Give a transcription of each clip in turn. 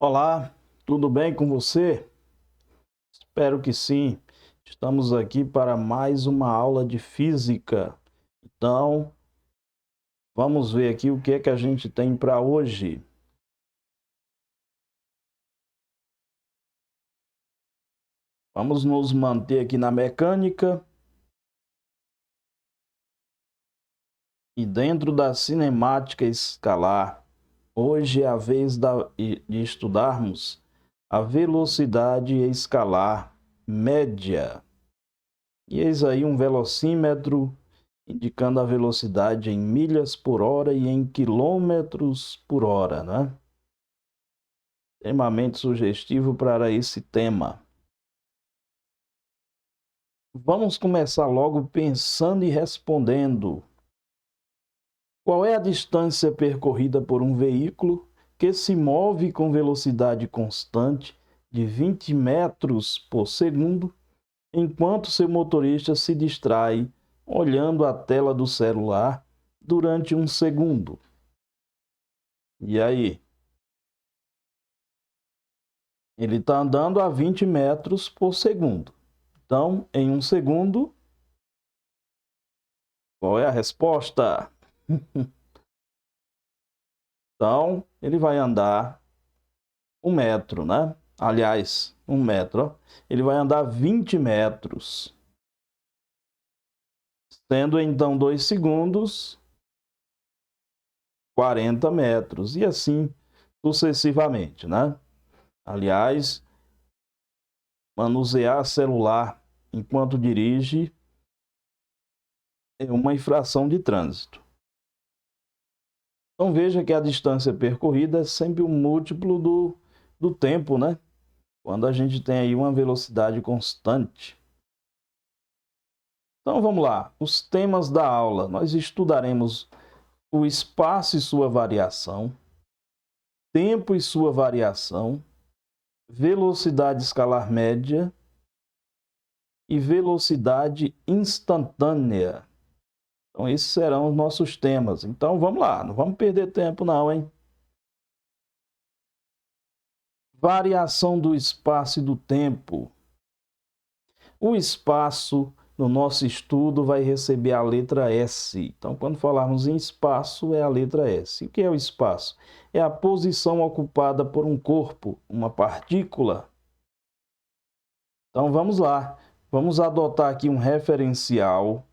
Olá, tudo bem com você? Espero que sim. Estamos aqui para mais uma aula de física. Então, vamos ver aqui o que é que a gente tem para hoje. Vamos nos manter aqui na mecânica e dentro da cinemática escalar. Hoje é a vez de estudarmos a velocidade escalar média. E eis aí um velocímetro indicando a velocidade em milhas por hora e em quilômetros por hora, né? Extremamente sugestivo para esse tema. Vamos começar logo pensando e respondendo. Qual é a distância percorrida por um veículo que se move com velocidade constante de 20 metros por segundo, enquanto seu motorista se distrai olhando a tela do celular durante um segundo? E aí? Ele está andando a 20 metros por segundo. Então, em um segundo, qual é a resposta? Então, ele vai andar 1 metro, né? Aliás, 1 metro. Ó. Ele vai andar 20 metros. Sendo então 2 segundos, 40 metros. E assim sucessivamente, né? Aliás, manusear celular enquanto dirige é uma infração de trânsito. Então veja que a distância percorrida é sempre um múltiplo do tempo, né? Quando a gente tem aí uma velocidade constante. Então vamos lá, os temas da aula. Nós estudaremos o espaço e sua variação, tempo e sua variação, velocidade escalar média e velocidade instantânea. Então esses serão os nossos temas. Então vamos lá, não vamos perder tempo não, hein? Variação do espaço e do tempo. O espaço, no nosso estudo, vai receber a letra S. Então, quando falarmos em espaço, é a letra S. O que é o espaço? É a posição ocupada por um corpo, uma partícula. Então, vamos lá. Vamos adotar aqui um referencial.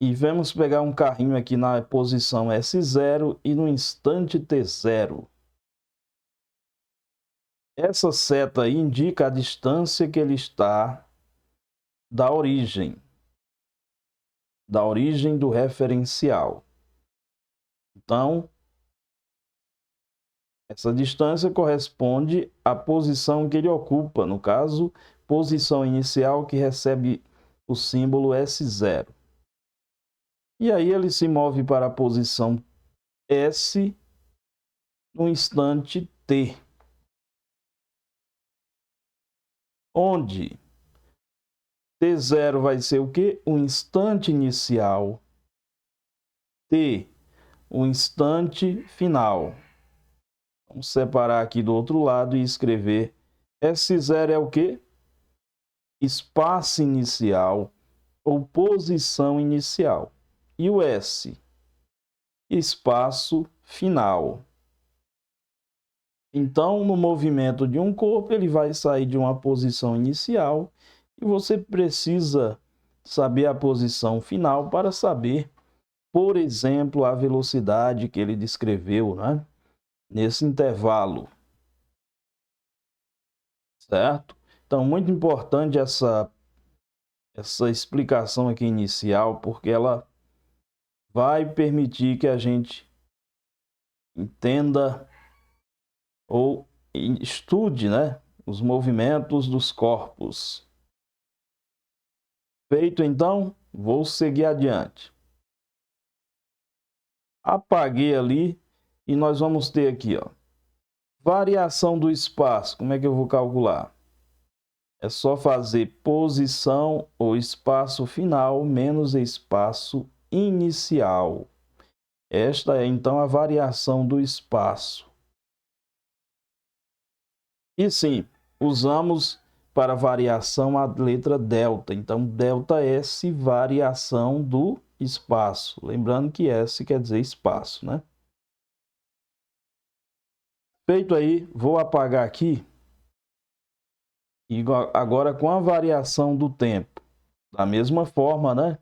E vamos pegar um carrinho aqui na posição S0 e no instante T0. Essa seta aí indica a distância que ele está da origem do referencial. Então, essa distância corresponde à posição que ele ocupa, no caso, posição inicial que recebe o símbolo S0. E aí ele se move para a posição S no instante T, onde T0 vai ser o quê? O instante inicial, T, o instante final. Vamos separar aqui do outro lado e escrever S0 é o quê? Espaço inicial ou posição inicial. E o S? Espaço final. Então, no movimento de um corpo, ele vai sair de uma posição inicial e você precisa saber a posição final para saber, por exemplo, a velocidade que ele descreveu, né? Nesse intervalo. Certo? Então, muito importante essa explicação aqui inicial, porque ela vai permitir que a gente entenda ou estude, né, os movimentos dos corpos. Feito então, vou seguir adiante. Apaguei ali e nós vamos ter aqui, ó, variação do espaço. Como é que eu vou calcular? É só fazer posição ou espaço final menos espaço inicial. Esta é então a variação do espaço. E sim, usamos para variação a letra delta. Então, ΔS, variação do espaço. Lembrando que S quer dizer espaço, né? Feito aí, vou apagar aqui. E agora com a variação do tempo. Da mesma forma, né?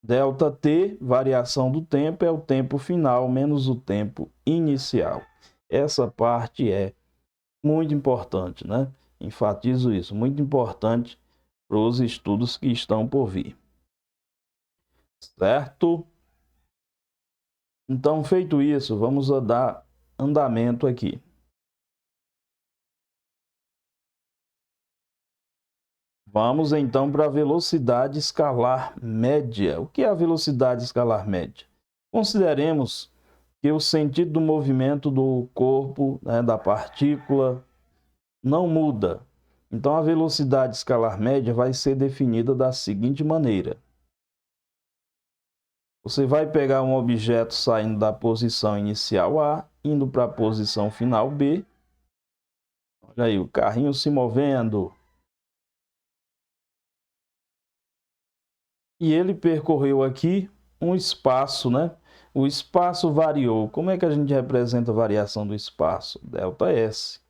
ΔT, variação do tempo, é o tempo final menos o tempo inicial. Essa parte é muito importante, né? Enfatizo isso, muito importante para os estudos que estão por vir. Certo? Então, feito isso, vamos dar andamento aqui. Vamos então para a velocidade escalar média. O que é a velocidade escalar média? Consideremos que o sentido do movimento do corpo, né, da partícula, não muda. Então, a velocidade escalar média vai ser definida da seguinte maneira. Você vai pegar um objeto saindo da posição inicial A, indo para a posição final B. Olha aí, o carrinho se movendo. E ele percorreu aqui um espaço, né? O espaço variou. Como é que a gente representa a variação do espaço? ΔS.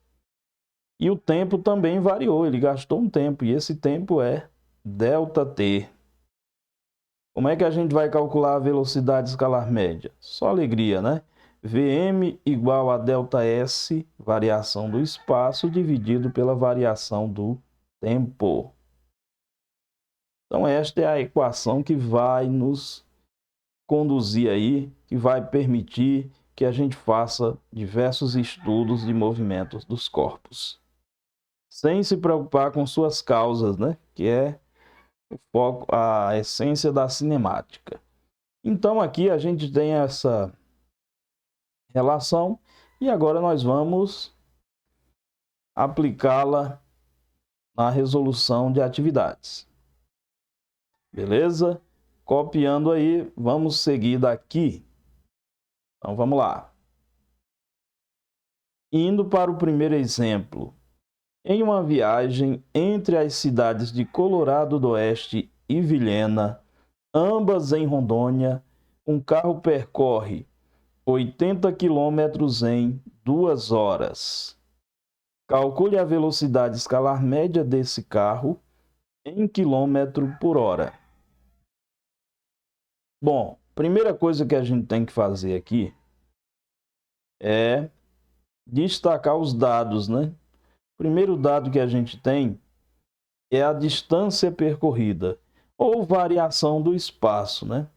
E o tempo também variou, ele gastou um tempo, e esse tempo é ΔT. Como é que a gente vai calcular a velocidade escalar média? Só alegria, né? Vm igual a ΔS, variação do espaço, dividido pela variação do tempo. Então, esta é a equação que vai nos conduzir aí, que vai permitir que a gente faça diversos estudos de movimentos dos corpos, sem se preocupar com suas causas, né? Que é o foco, a essência da cinemática. Então, aqui a gente tem essa relação e agora nós vamos aplicá-la na resolução de atividades. Beleza? Copiando aí, vamos seguir daqui. Então, vamos lá. Indo para o primeiro exemplo. Em uma viagem entre as cidades de Colorado do Oeste e Vilhena, ambas em Rondônia, um carro percorre 80 quilômetros em 2 horas. Calcule a velocidade escalar média desse carro em quilômetro por hora. Bom, primeira coisa que a gente tem que fazer aqui é destacar os dados, né? O primeiro dado que a gente tem é a distância percorrida, ou variação do espaço, né?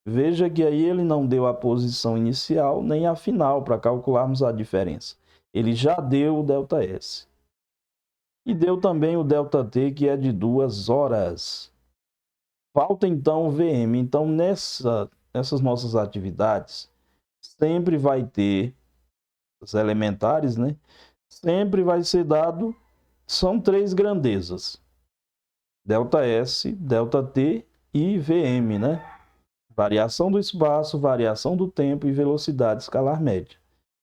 Veja que aí ele não deu a posição inicial nem a final para calcularmos a diferença. Ele já deu o ΔS. E deu também o ΔT, que é de 2 horas. Falta então o VM. Então, nessas nossas atividades, sempre vai ter os elementares, né? Sempre vai ser dado, são 3 grandezas. ΔS, ΔT e VM, né? Variação do espaço, variação do tempo e velocidade escalar média.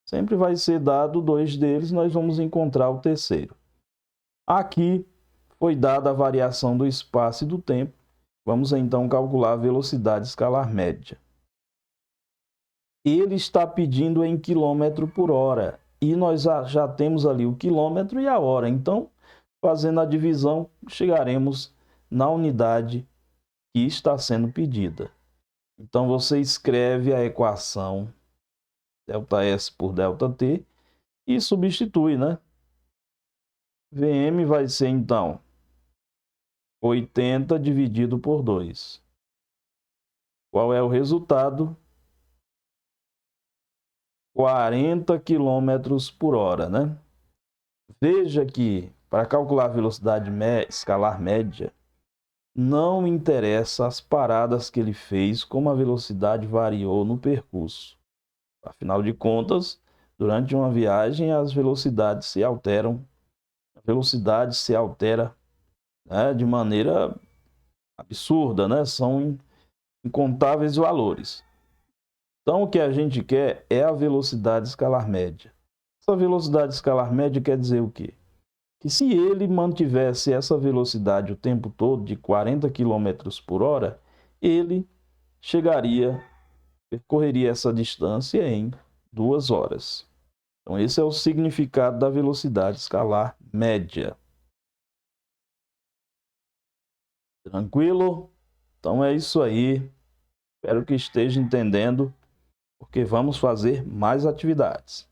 Sempre vai ser dado 2 deles, nós vamos encontrar o terceiro. Aqui foi dada a variação do espaço e do tempo. Vamos então calcular a velocidade escalar média. Ele está pedindo em quilômetro por hora e nós já temos ali o quilômetro e a hora. Então, fazendo a divisão, chegaremos na unidade que está sendo pedida. Então, você escreve a equação ΔS por ΔT e substitui, né? VM vai ser, então, 80 dividido por 2. Qual é o resultado? 40 km por hora, né? Veja que, para calcular a velocidade escalar média, não interessa as paradas que ele fez, como a velocidade variou no percurso. Afinal de contas, durante uma viagem, as velocidades se alteram. A velocidade se altera, né, de maneira absurda, né? São incontáveis valores. Então, o que a gente quer é a velocidade escalar média. Essa velocidade escalar média quer dizer o quê? Que se ele mantivesse essa velocidade o tempo todo, de 40 km por hora, ele percorreria essa distância em 2 horas. Então, esse é o significado da velocidade escalar média. Tranquilo? Então é isso aí. Espero que esteja entendendo, porque vamos fazer mais atividades.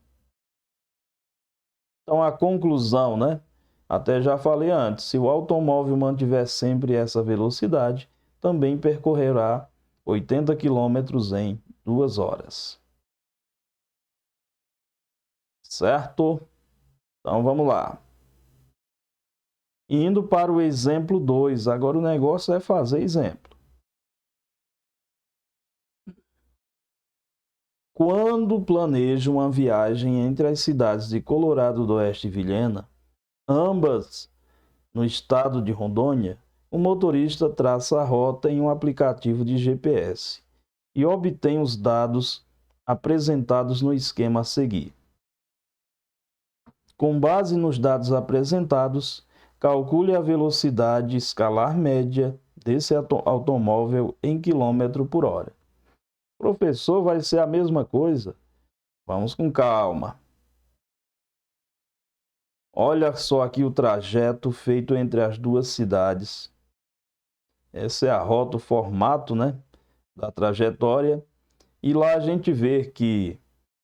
Então, a conclusão, né? Até já falei antes, se o automóvel mantiver sempre essa velocidade, também percorrerá 80 km em 2 horas. Certo? Então, vamos lá. Indo para o exemplo 2, agora o negócio é fazer exemplo. Quando planeja uma viagem entre as cidades de Colorado do Oeste e Vilhena, ambas no estado de Rondônia, o motorista traça a rota em um aplicativo de GPS e obtém os dados apresentados no esquema a seguir. Com base nos dados apresentados, calcule a velocidade escalar média desse automóvel em quilômetro por hora. Professor, vai ser a mesma coisa? Vamos com calma. Olha só aqui o trajeto feito entre as duas cidades. Essa é a rota, o formato, né, da trajetória. E lá a gente vê que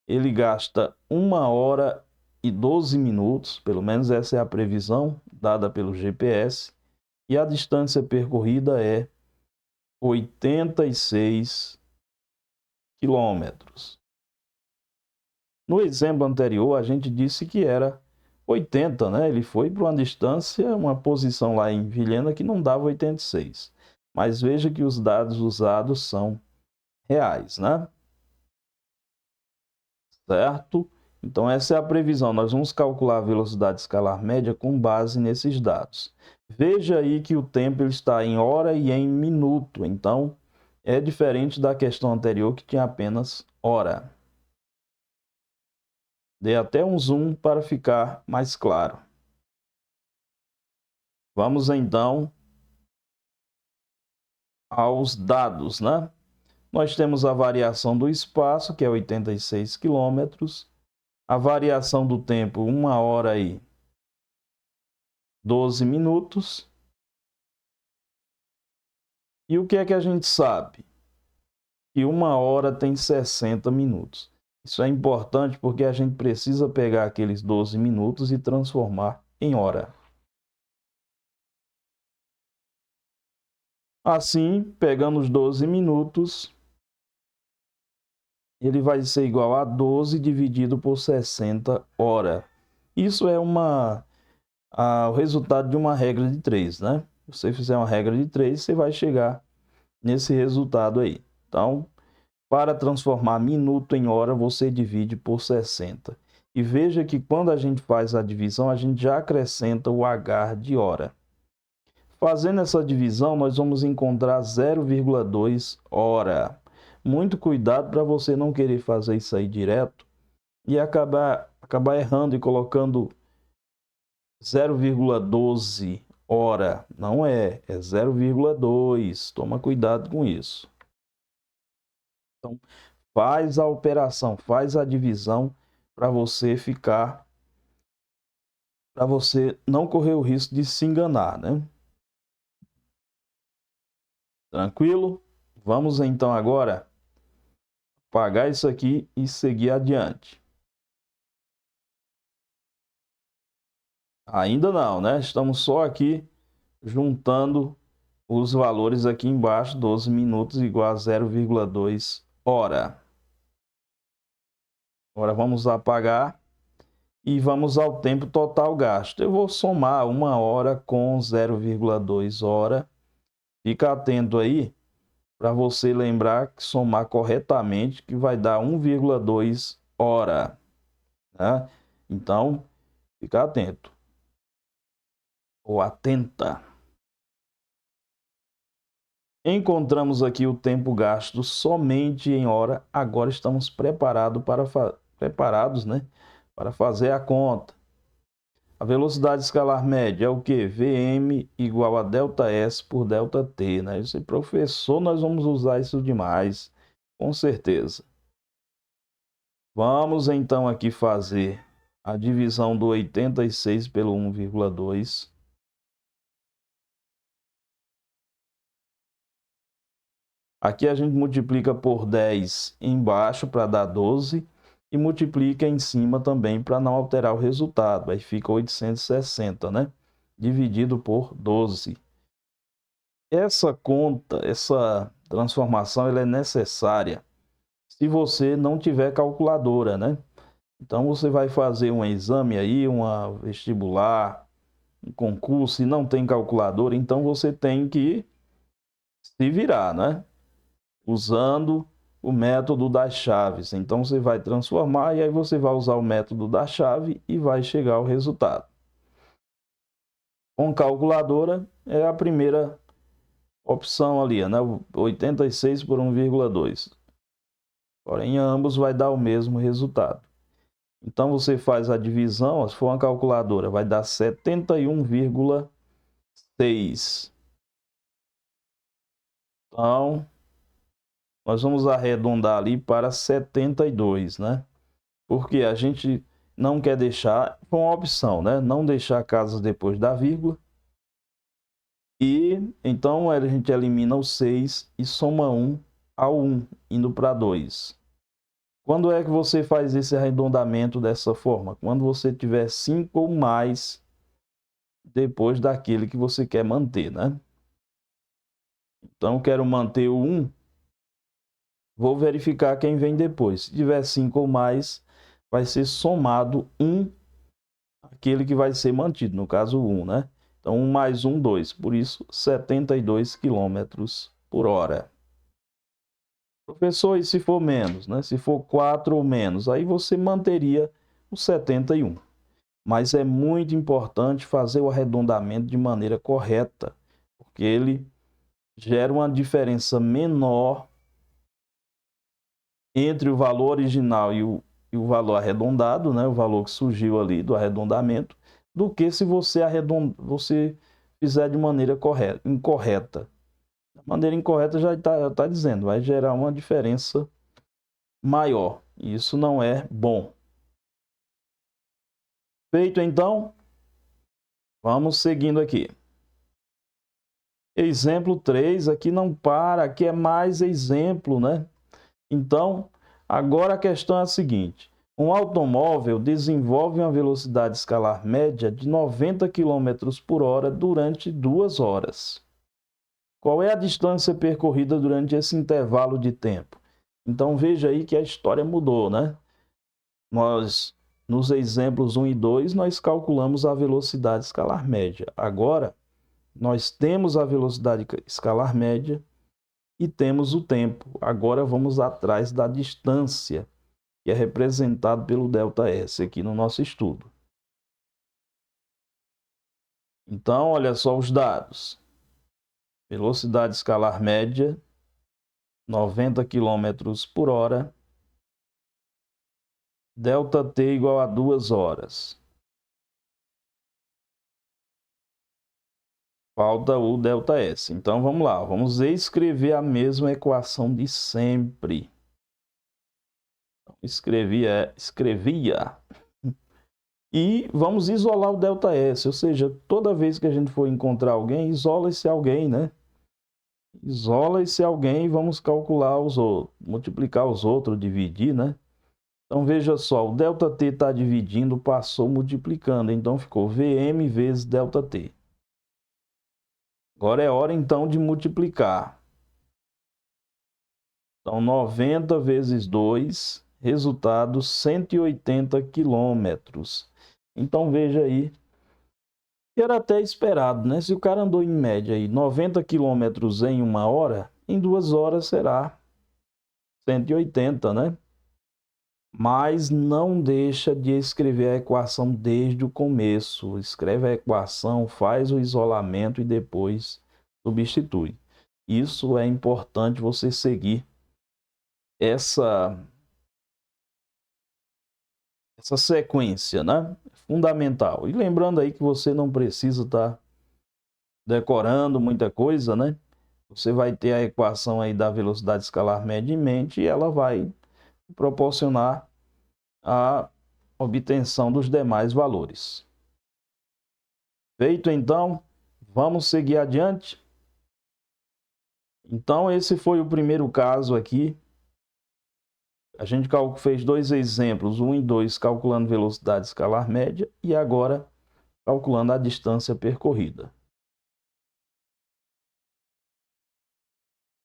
ele gasta 1 hora e 12 minutos, pelo menos essa é a previsão dada pelo GPS, e a distância percorrida é 86 quilômetros. No exemplo anterior, a gente disse que era 80, né? Ele foi para uma distância, uma posição lá em Vilhena que não dava 86. Mas veja que os dados usados são reais, né? Certo? Então, essa é a previsão. Nós vamos calcular a velocidade escalar média com base nesses dados. Veja aí que o tempo ele está em hora e em minuto. Então, é diferente da questão anterior que tinha apenas hora. Dei até um zoom para ficar mais claro. Vamos então aos dados, né? Nós temos a variação do espaço, que é 86 quilômetros, a variação do tempo, 1 hora e 12 minutos. E o que é que a gente sabe? Que 1 hora tem 60 minutos. Isso é importante porque a gente precisa pegar aqueles 12 minutos e transformar em hora. Assim, pegando os 12 minutos, ele vai ser igual a 12 dividido por 60 horas. Isso é o resultado de uma regra de 3, né? Se você fizer uma regra de 3, você vai chegar nesse resultado aí. Então, para transformar minuto em hora, você divide por 60. E veja que quando a gente faz a divisão, a gente já acrescenta o H de hora. Fazendo essa divisão, nós vamos encontrar 0,2 hora. Muito cuidado para você não querer fazer isso aí direto e acabar errando e colocando 0,12 hora. Não é 0,2. Toma cuidado com isso. Então, faz a operação, faz a divisão para você não correr o risco de se enganar, né? Tranquilo? Vamos então agora apagar isso aqui e seguir adiante. Ainda não, né? Estamos só aqui juntando os valores aqui embaixo, 12 minutos igual a 0,2 hora. Agora vamos apagar e vamos ao tempo total gasto. Eu vou somar 1 hora com 0,2 hora. Fica atento aí para você lembrar que somar corretamente que vai dar 1,2 hora, né? Então, fica atento ou atenta. Encontramos aqui o tempo gasto somente em hora. Agora estamos preparados, né, para fazer a conta. A velocidade escalar média é o quê? Vm igual a ΔS por ΔT, né? Esse professor, nós vamos usar isso demais, com certeza. Vamos então aqui fazer a divisão do 86 pelo 1,2. Aqui a gente multiplica por 10 embaixo para dar 12 e multiplica em cima também para não alterar o resultado. Aí fica 860, né? Dividido por 12. Essa conta, essa transformação, ela é necessária se você não tiver calculadora, né? Então você vai fazer um exame aí, uma vestibular, um concurso e não tem calculadora, então você tem que se virar, né? Usando o método das chaves. Então você vai transformar e aí você vai usar o método da chave e vai chegar ao resultado. Com calculadora é a primeira opção ali, né? 86 por 1,2. Porém, ambos vai dar o mesmo resultado. Então você faz a divisão, se for uma calculadora, vai dar 71,6. Então, nós vamos arredondar ali para 72, né? Porque a gente não quer deixar, foi uma opção, né? Não deixar casas depois da vírgula. E então a gente elimina o 6 e soma 1 ao 1, indo para 2. Quando é que você faz esse arredondamento dessa forma? Quando você tiver 5 ou mais depois daquele que você quer manter, né? Então, eu quero manter o 1, vou verificar quem vem depois. Se tiver 5 ou mais, vai ser somado 1 aquele que vai ser mantido, no caso 1, né? Então, 1 mais 1, 2. Por isso, 72 km por hora. Professor, e se for menos, né? Se for 4 ou menos, aí você manteria o 71. Mas é muito importante fazer o arredondamento de maneira correta, porque ele gera uma diferença menor entre o valor original e o valor arredondado, né? O valor que surgiu ali do arredondamento, do que se você fizer de maneira incorreta. De maneira incorreta já está dizendo, vai gerar uma diferença maior. E isso não é bom. Feito então, vamos seguindo aqui. Exemplo 3, aqui não para, aqui é mais exemplo, né? Então, agora a questão é a seguinte: um automóvel desenvolve uma velocidade escalar média de 90 km por hora durante 2 horas. Qual é a distância percorrida durante esse intervalo de tempo? Então, veja aí que a história mudou, né? Nos exemplos 1 e 2, nós calculamos a velocidade escalar média. Agora, nós temos a velocidade escalar média e temos o tempo. Agora vamos atrás da distância, que é representado pelo ΔS aqui no nosso estudo. Então, olha só os dados. Velocidade escalar média, 90 km por hora. ΔT igual a 2 horas. Falta o ΔS. Então, vamos lá. Vamos escrever a mesma equação de sempre. Escrevia. E vamos isolar o ΔS, ou seja, toda vez que a gente for encontrar alguém, isola esse alguém, né? Isola esse alguém e vamos calcular os outros, multiplicar os outros, dividir, né? Então, veja só, o ΔT está dividindo, passou multiplicando, então ficou Vm vezes ΔT. Agora é hora, então, de multiplicar. Então, 90 vezes 2, resultado 180 quilômetros. Então, veja aí, que era até esperado, né? Se o cara andou em média aí 90 quilômetros em 1 hora, em 2 horas será 180, né? Mas não deixa de escrever a equação desde o começo. Escreve a equação, faz o isolamento e depois substitui. Isso é importante você seguir essa essa sequência, né? Fundamental. E lembrando aí que você não precisa estar decorando muita coisa, né? Você vai ter a equação aí da velocidade escalar média em mente e ela vai proporcionar a obtenção dos demais valores. Feito então, vamos seguir adiante. Então, esse foi o primeiro caso aqui. A gente fez dois exemplos, 1 e 2, calculando velocidade escalar média e agora calculando a distância percorrida.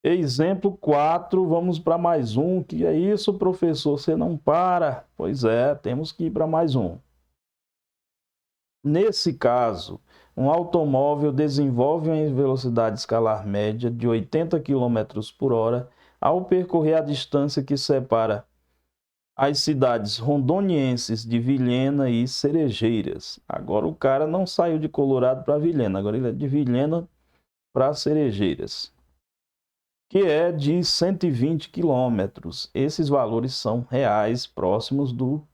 Exemplo 4, vamos para mais um. Que é isso, professor? Você não para? Pois é, temos que ir para mais um. Nesse caso, um automóvel desenvolve uma velocidade escalar média de 80 km por hora ao percorrer a distância que separa as cidades rondonienses de Vilhena e Cerejeiras. Agora o cara não saiu de Colorado para Vilhena, agora ele é de Vilhena para Cerejeiras, que é de 120 quilômetros. Esses valores são reais, próximos do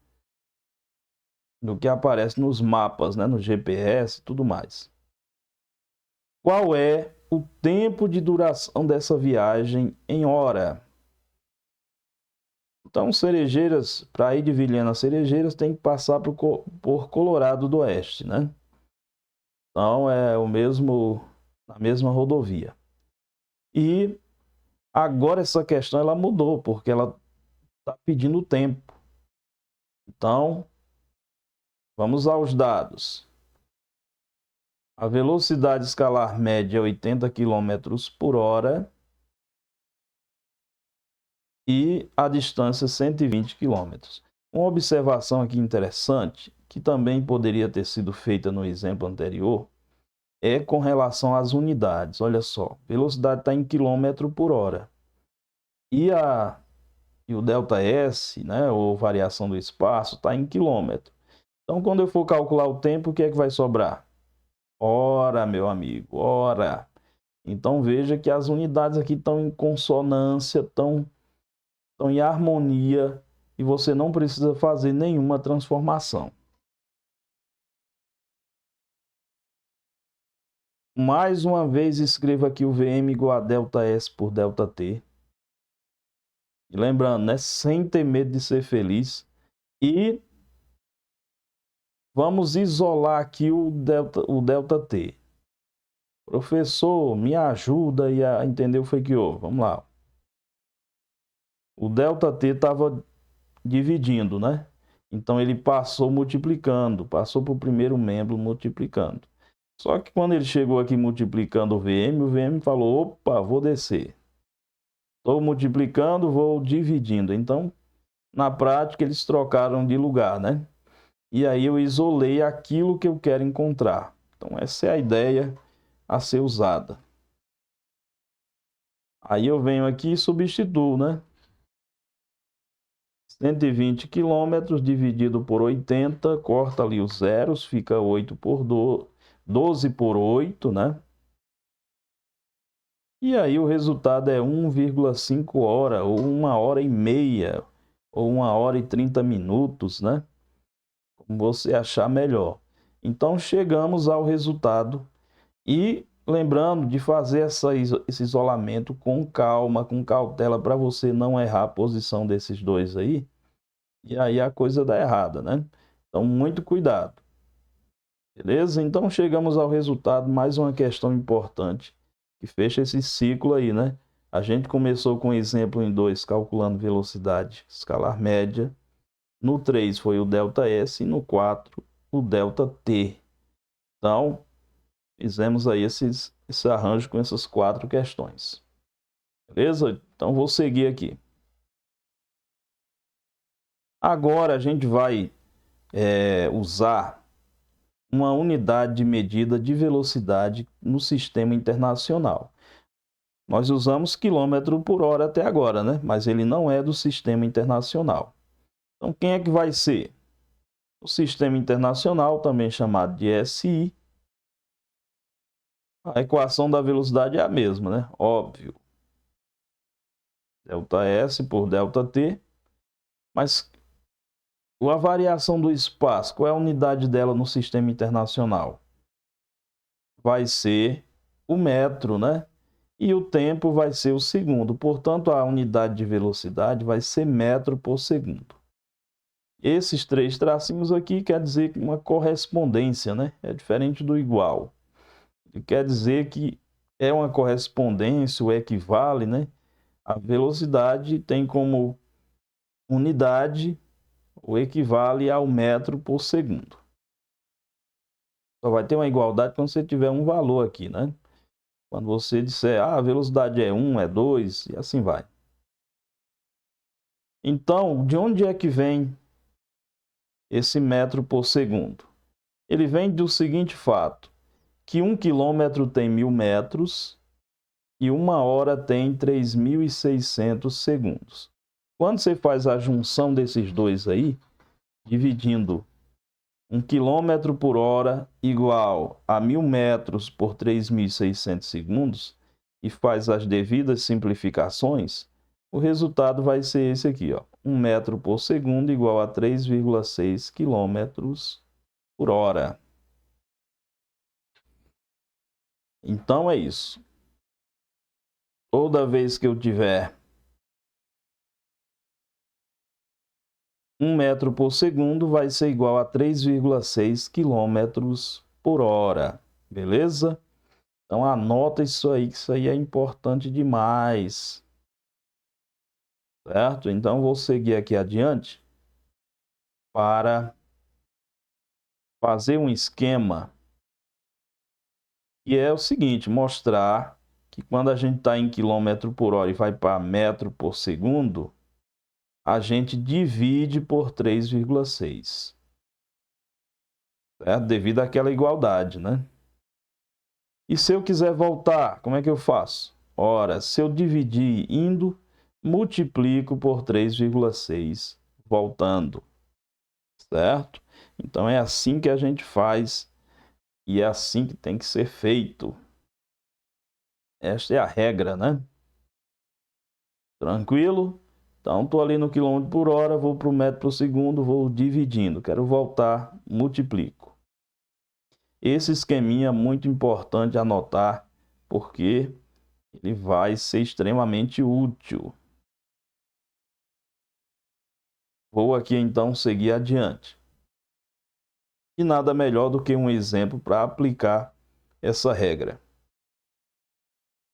que aparece nos mapas, né, no GPS e tudo mais. Qual é o tempo de duração dessa viagem em hora? Então, Cerejeiras, para ir de Vilhena a Cerejeiras, tem que passar por Colorado do Oeste, né? Então, é a mesma rodovia. E agora essa questão ela mudou, porque ela está pedindo tempo. Então, vamos aos dados. A velocidade escalar média é 80 km por hora e a distância 120 km. Uma observação aqui interessante, que também poderia ter sido feita no exemplo anterior, é com relação às unidades. Olha só, velocidade está em quilômetro por hora. E o ΔS, né, ou variação do espaço, está em quilômetro. Então, quando eu for calcular o tempo, o que é que vai sobrar? Hora, meu amigo, hora. Então, veja que as unidades aqui estão em consonância, estão em harmonia, e você não precisa fazer nenhuma transformação. Mais uma vez, escreva aqui o VM igual a ΔS por ΔT. E lembrando, né, sem ter medo de ser feliz. E vamos isolar aqui o ΔT. Professor, me ajuda aí a entender o que houve. Vamos lá. O ΔT estava dividindo, né? Então ele passou multiplicando, passou para o primeiro membro multiplicando. Só que quando ele chegou aqui multiplicando o VM falou, opa, vou descer. Estou multiplicando, vou dividindo. Então, na prática, eles trocaram de lugar, né? E aí eu isolei aquilo que eu quero encontrar. Então, essa é a ideia a ser usada. Aí eu venho aqui e substituo, né? 120 km dividido por 80, corta ali os zeros, fica 8 por 12 por 8, né? E aí o resultado é 1,5 hora, ou 1h30, ou 1h30 minutos, né? Como você achar melhor. Então chegamos ao resultado e lembrando de fazer esse isolamento com calma, com cautela, para você não errar a posição desses dois aí. E aí a coisa dá errada, né? Então, muito cuidado. Beleza? Então, chegamos ao resultado. Mais uma questão importante que fecha esse ciclo aí, né? A gente começou com o exemplo em 2, calculando velocidade escalar média. No 3 foi o ΔS e no 4 o ΔT. Então, fizemos aí esse arranjo com essas 4 questões. Beleza? Então, vou seguir aqui. Agora, a gente vai usar uma unidade de medida de velocidade no sistema internacional. Nós usamos quilômetro por hora até agora, né? Mas ele não é do sistema internacional. Então, quem é que vai ser? O sistema internacional, também chamado de SI. A equação da velocidade é a mesma, né? Óbvio. ΔS por ΔT. Mas A variação do espaço, qual é a unidade dela no sistema internacional? Vai ser o metro, né? E o tempo vai ser o segundo. Portanto, a unidade de velocidade vai ser metro por segundo. Esses três tracinhos aqui quer dizer uma correspondência, né? É diferente do igual. Ele quer dizer que é uma correspondência, o equivale, né? A velocidade tem como unidade o equivale ao metro por segundo. Só vai ter uma igualdade quando você tiver um valor aqui, né? Quando você disser, a velocidade é 1, é 2, e assim vai. Então, de onde é que vem esse metro por segundo? Ele vem do seguinte fato, que 1 quilômetro tem 1000 metros e 1 hora tem 3.600 segundos. Quando você faz a junção desses dois aí, dividindo 1 quilômetro por hora igual a 1000 metros por 3.600 segundos e faz as devidas simplificações, o resultado vai ser esse aqui, ó. 1 metro por segundo igual a 3,6 quilômetros por hora. Então é isso. Toda vez que eu tiver 1 metro por segundo vai ser igual a 3,6 quilômetros por hora. Beleza? Então anota isso aí, que isso aí é importante demais. Certo? Então vou seguir aqui adiante para fazer um esquema que é o seguinte, mostrar que quando a gente está em quilômetro por hora e vai para metro por segundo, a gente divide por 3,6. Certo? Devido àquela igualdade, né? E se eu quiser voltar, como é que eu faço? Ora, se eu dividir indo, multiplico por 3,6 voltando. Certo? Então é assim que a gente faz e é assim que tem que ser feito. Esta é a regra, né? Tranquilo? Então, estou ali no quilômetro por hora, vou para o metro por segundo, vou dividindo. Quero voltar, multiplico. Esse esqueminha é muito importante anotar, porque ele vai ser extremamente útil. Vou aqui então seguir adiante. E nada melhor do que um exemplo para aplicar essa regra.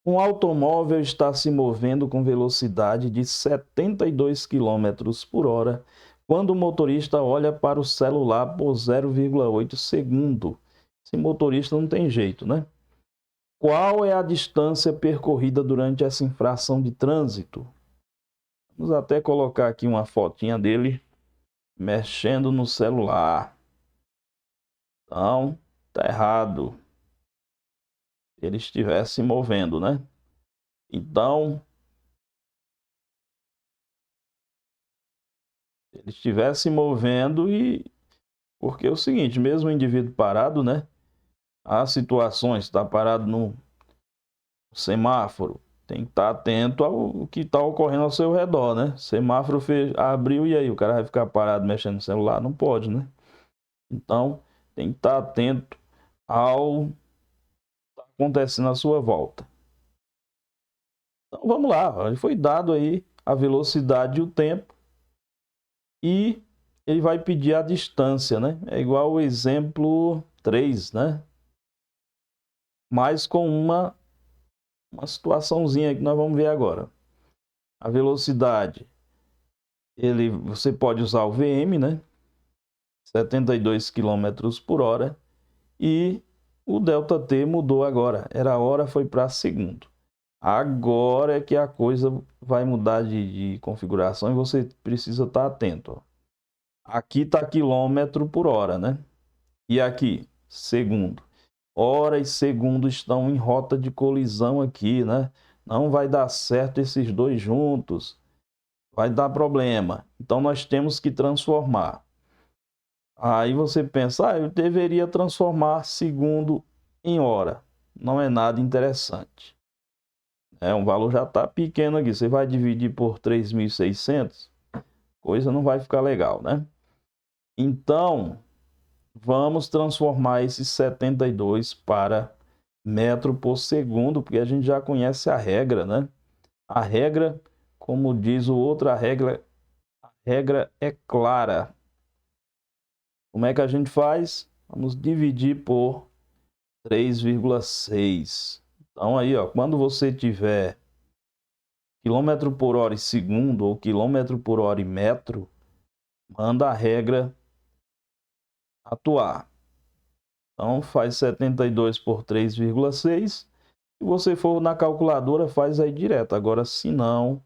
Um automóvel está se movendo com velocidade de 72 km por hora quando o motorista olha para o celular por 0,8 segundo. Esse motorista não tem jeito, né? Qual é a distância percorrida durante essa infração de trânsito? Vamos até colocar aqui uma fotinha dele mexendo no celular. Então, tá errado. Ele estivesse se movendo, né? Então, ele estivesse se movendo e... Porque é o seguinte, mesmo o indivíduo parado, né? Há situações, está parado no semáforo, tem que estar atento ao que está ocorrendo ao seu redor, né? Semáforo abriu e aí, o cara vai ficar parado mexendo no celular? Não pode, né? Então, tem que estar atento ao que está acontecendo à sua volta. Então, vamos lá, foi dado aí a velocidade e o tempo e ele vai pedir a distância, né? É igual o exemplo 3, né? Mas com uma situaçãozinha que nós vamos ver agora. A velocidade, você pode usar o VM, né? 72 km por hora. E o ΔT mudou agora. Era hora, foi para segundo. Agora é que a coisa vai mudar de configuração e você precisa estar atento. Ó. Aqui está quilômetro por hora, né? E aqui, segundo. Hora e segundo estão em rota de colisão aqui, né? Não vai dar certo esses dois juntos. Vai dar problema. Então, nós temos que transformar. Aí você pensa, eu deveria transformar segundo em hora. Não é nada interessante. Um valor já está pequeno aqui. Você vai dividir por 3.600, coisa não vai ficar legal, né? Então, vamos transformar esse 72 para metro por segundo, porque a gente já conhece a regra, né? A regra, como diz o outro, a regra é clara. Como é que a gente faz? Vamos dividir por 3,6. Então aí, ó, quando você tiver quilômetro por hora e segundo ou quilômetro por hora e metro, manda a regra atuar. Então faz 72 por 3,6. Se você for na calculadora, faz aí direto. Agora, se não,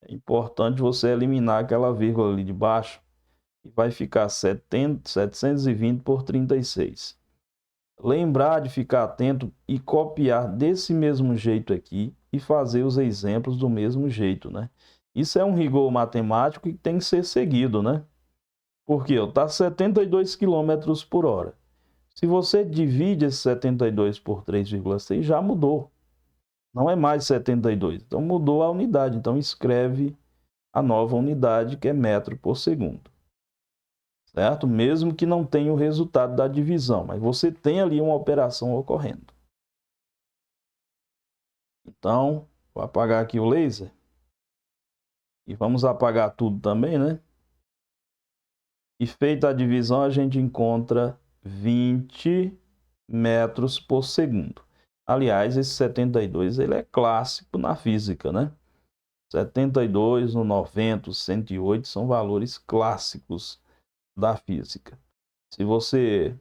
é importante você eliminar aquela vírgula ali de baixo e vai ficar 720 por 36. Lembrar de ficar atento e copiar desse mesmo jeito aqui e fazer os exemplos do mesmo jeito, né? Isso é um rigor matemático que tem que ser seguido, né? Porque está 72 km por hora. Se você divide esse 72 por 3,6, já mudou. Não é mais 72. Então mudou a unidade. Então escreve a nova unidade, que é metro por segundo. Certo? Mesmo que não tenha o resultado da divisão, mas você tem ali uma operação ocorrendo. Então, vou apagar aqui o laser. E vamos apagar tudo também, né? E feita a divisão, a gente encontra 20 metros por segundo. Aliás, esse 72 ele é clássico na física, né? 72, no 90, 108 são valores clássicos da física. Se você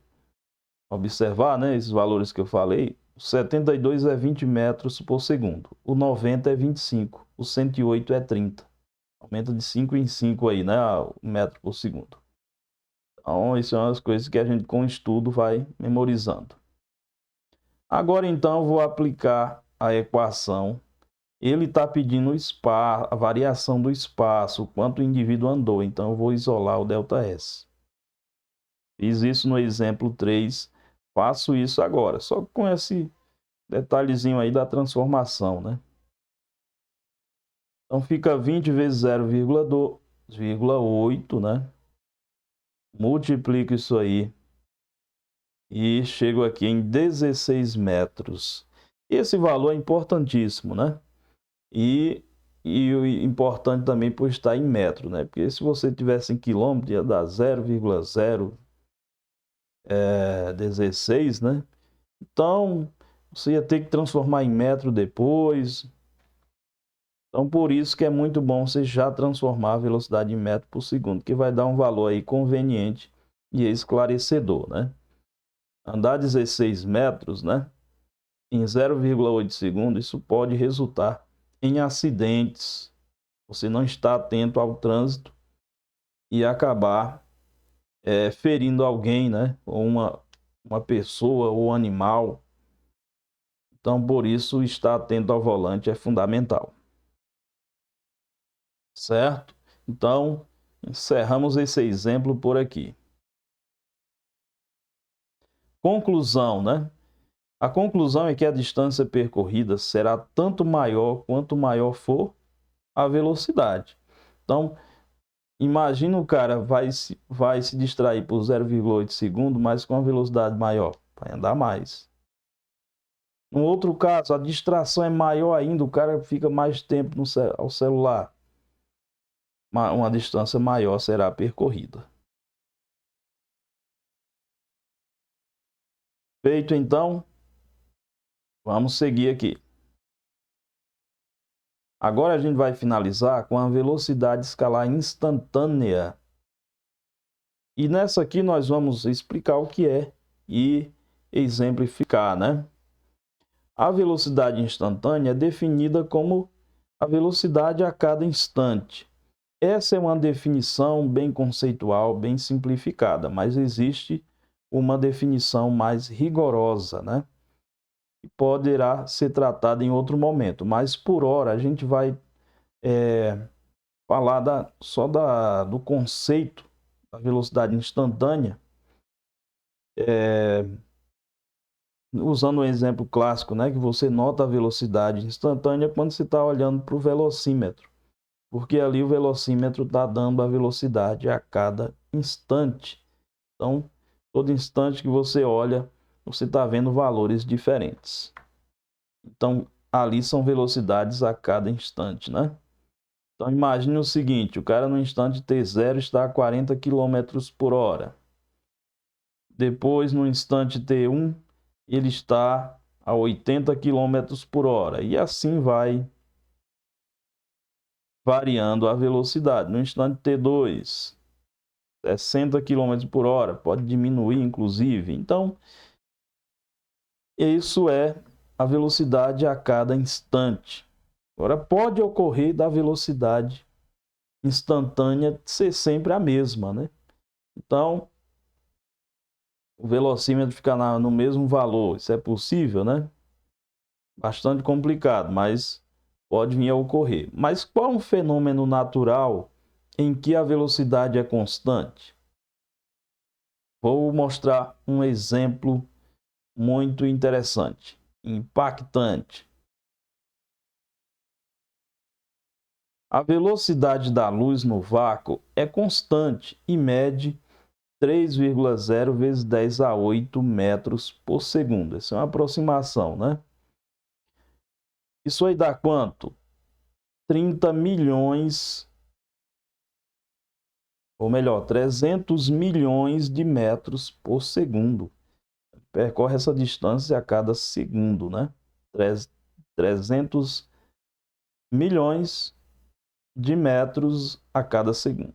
observar, né, esses valores que eu falei, o 72 é 20 metros por segundo, o 90 é 25, o 108 é 30. Aumenta de 5 em 5 aí, né, o metro por segundo. Então, isso é uma das coisas que a gente com o estudo vai memorizando. Agora, então, eu vou aplicar a equação. Ele está pedindo o espaço, a variação do espaço, o quanto o indivíduo andou. Então, eu vou isolar o ΔS. Fiz isso no exemplo 3. Faço isso agora, só com esse detalhezinho aí da transformação, né? Então, fica 20 vezes 0,8, né? Multiplico isso aí e chego aqui em 16 metros. Esse valor é importantíssimo, né? E o importante também por estar em metro, né? Porque se você tivesse em quilômetro, ia dar 0,016, né? Então, você ia ter que transformar em metro depois. Então, por isso que é muito bom você já transformar a velocidade em metro por segundo, que vai dar um valor aí conveniente e esclarecedor, né? Andar 16 metros, né? Em 0,8 segundos, isso pode resultar em acidentes. Você não está atento ao trânsito e acabar ferindo alguém, né? Ou uma pessoa ou animal. Então, por isso, estar atento ao volante é fundamental. Certo? Então, encerramos esse exemplo por aqui. Conclusão, né? A conclusão é que a distância percorrida será tanto maior quanto maior for a velocidade. Então, imagina o cara vai se distrair por 0,8 segundo, mas com a velocidade maior, vai andar mais. No outro caso, a distração é maior ainda, o cara fica mais tempo ao celular. Uma distância maior será percorrida. Feito então, vamos seguir aqui. Agora a gente vai finalizar com a velocidade escalar instantânea. E nessa aqui nós vamos explicar o que é e exemplificar, né? A velocidade instantânea é definida como a velocidade a cada instante. Essa é uma definição bem conceitual, bem simplificada, mas existe uma definição mais rigorosa, né? Que poderá ser tratada em outro momento, mas por hora a gente vai falar só do conceito da velocidade instantânea, usando um exemplo clássico, né, que você nota a velocidade instantânea quando você está olhando para o velocímetro. porque ali o velocímetro está dando a velocidade a cada instante. Então, todo instante que você olha, você está vendo valores diferentes. Então, ali são velocidades a cada instante, né? Então, imagine o seguinte, o cara no instante T0 está a 40 km por hora. Depois, no instante T1, ele está a 80 km por hora. E assim vai variando a velocidade. No instante T2, 60 km por hora, pode diminuir inclusive. Então, isso é a velocidade a cada instante. Agora, pode ocorrer da velocidade instantânea ser sempre a mesma, né? Então, o velocímetro fica no mesmo valor. Isso é possível, né? Bastante complicado, mas pode vir a ocorrer. Mas qual é um fenômeno natural em que a velocidade é constante? Vou mostrar um exemplo muito interessante, impactante. A velocidade da luz no vácuo é constante e mede 3,0 vezes 10 a 8 metros por segundo. Essa é uma aproximação, né? Isso aí dá quanto? 30 milhões, ou melhor, 300 milhões de metros por segundo. Percorre essa distância a cada segundo, né? 300 milhões de metros a cada segundo.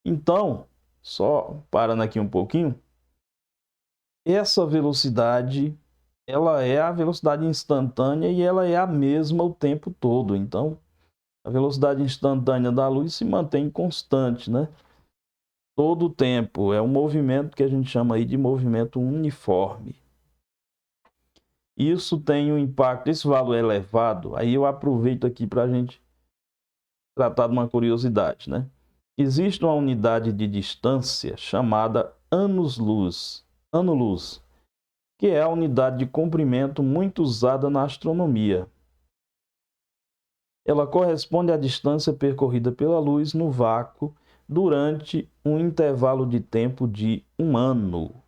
Então, só parando aqui um pouquinho, essa velocidade, ela é a velocidade instantânea e ela é a mesma o tempo todo. Então, a velocidade instantânea da luz se mantém constante, né? Todo o tempo. É um movimento que a gente chama aí de movimento uniforme. Isso tem um impacto, esse valor elevado, aí eu aproveito aqui para a gente tratar de uma curiosidade, né? Existe uma unidade de distância chamada anos-luz, ano-luz, que é a unidade de comprimento muito usada na astronomia. Ela corresponde à distância percorrida pela luz no vácuo durante um intervalo de tempo de 1 ano.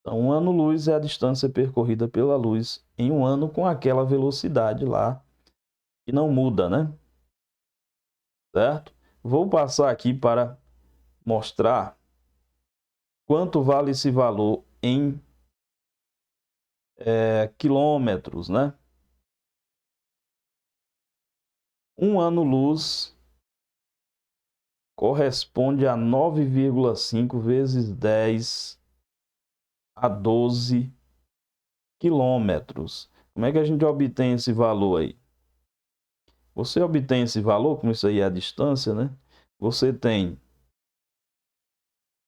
Então, 1 ano-luz é a distância percorrida pela luz em 1 ano com aquela velocidade lá, que não muda, né? Certo? Vou passar aqui para mostrar quanto vale esse valor em quilômetros, né? 1 ano-luz corresponde a 9,5 vezes 10 a 12 quilômetros. Como é que a gente obtém esse valor aí? Você obtém esse valor, como isso aí é a distância, né? Você tem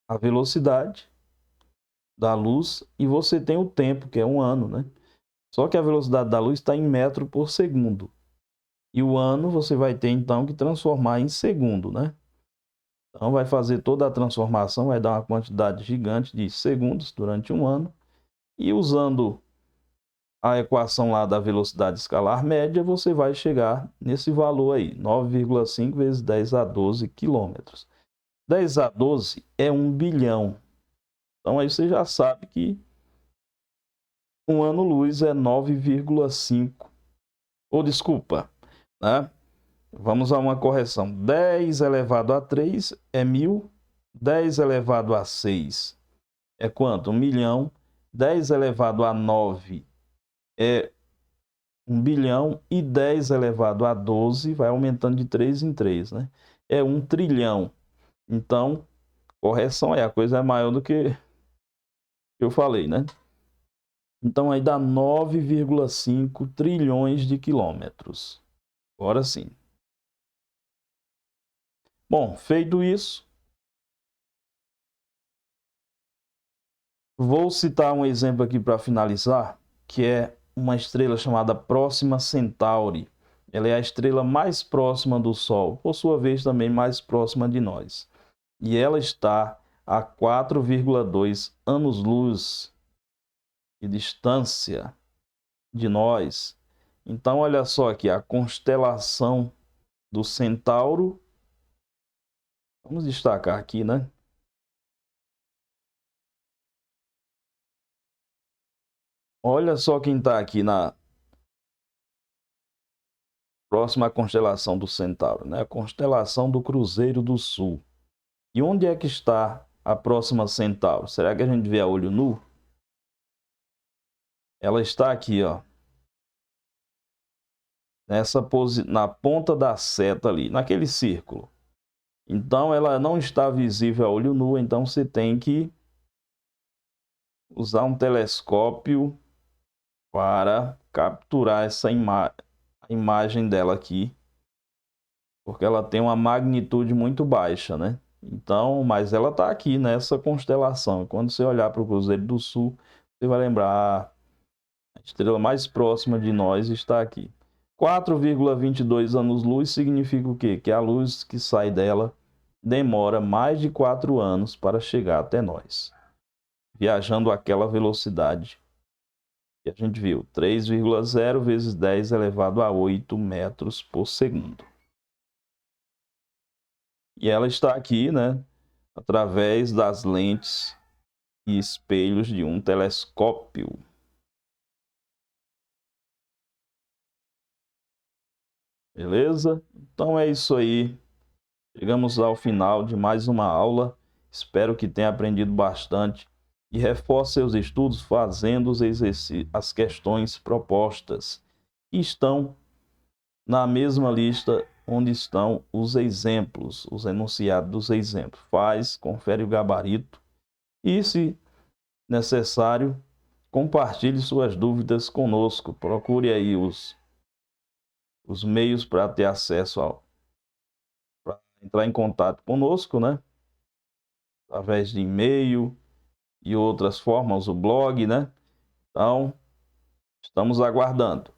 a velocidade da luz e você tem o tempo, que é 1 ano, né? Só que a velocidade da luz está em metro por segundo. E o ano você vai ter então que transformar em segundo, né? Então vai fazer toda a transformação, vai dar uma quantidade gigante de segundos durante 1 ano. E usando a equação lá da velocidade escalar média, você vai chegar nesse valor aí, 9,5 vezes 10 a 12 quilômetros. 10 a 12 é 1 bilhão. Então aí você já sabe que 1 ano-luz é 9,5. Ou desculpa, né? Vamos a uma correção. 10 elevado a 3 é 1000. 10 elevado a 6 é quanto? 1 milhão. 10 elevado a 9 é 1 bilhão. E 10 elevado a 12 vai aumentando de 3 em 3, né? É 1 trilhão. Então, correção é a coisa é maior do que eu falei, né? Então, aí dá 9,5 trilhões de quilômetros. Agora sim. Bom, feito isso, vou citar um exemplo aqui para finalizar, que é uma estrela chamada Próxima Centauri. Ela é a estrela mais próxima do Sol, por sua vez também mais próxima de nós. E ela está a 4,2 anos-luz de distância de nós. Então, olha só aqui, a constelação do Centauro. Vamos destacar aqui, né? Olha só quem está aqui na próxima constelação do Centauro, né? A constelação do Cruzeiro do Sul. E onde é que está a próxima Centauro? Será que a gente vê a olho nu? Ela está aqui, ó. Na ponta da seta ali, naquele círculo. Então, ela não está visível a olho nu, então você tem que usar um telescópio para capturar essa imagem dela aqui, porque ela tem uma magnitude muito baixa, né? Então, mas ela está aqui nessa constelação. Quando você olhar para o Cruzeiro do Sul, você vai lembrar, a estrela mais próxima de nós está aqui. 4,22 anos-luz significa o quê? Que a luz que sai dela demora mais de 4 anos para chegar até nós, viajando àquela velocidade que a gente viu, 3,0 vezes 10 elevado a 8 metros por segundo. E ela está aqui, né, através das lentes e espelhos de um telescópio. Beleza? Então é isso aí. Chegamos ao final de mais uma aula. Espero que tenha aprendido bastante e reforce seus estudos fazendo as questões propostas, que estão na mesma lista onde estão os exemplos, os enunciados dos exemplos. Faz, confere o gabarito e, se necessário, compartilhe suas dúvidas conosco. Procure aí os meios para ter acesso para entrar em contato conosco, né? Através de e-mail e outras formas, o blog, né? Então, estamos aguardando.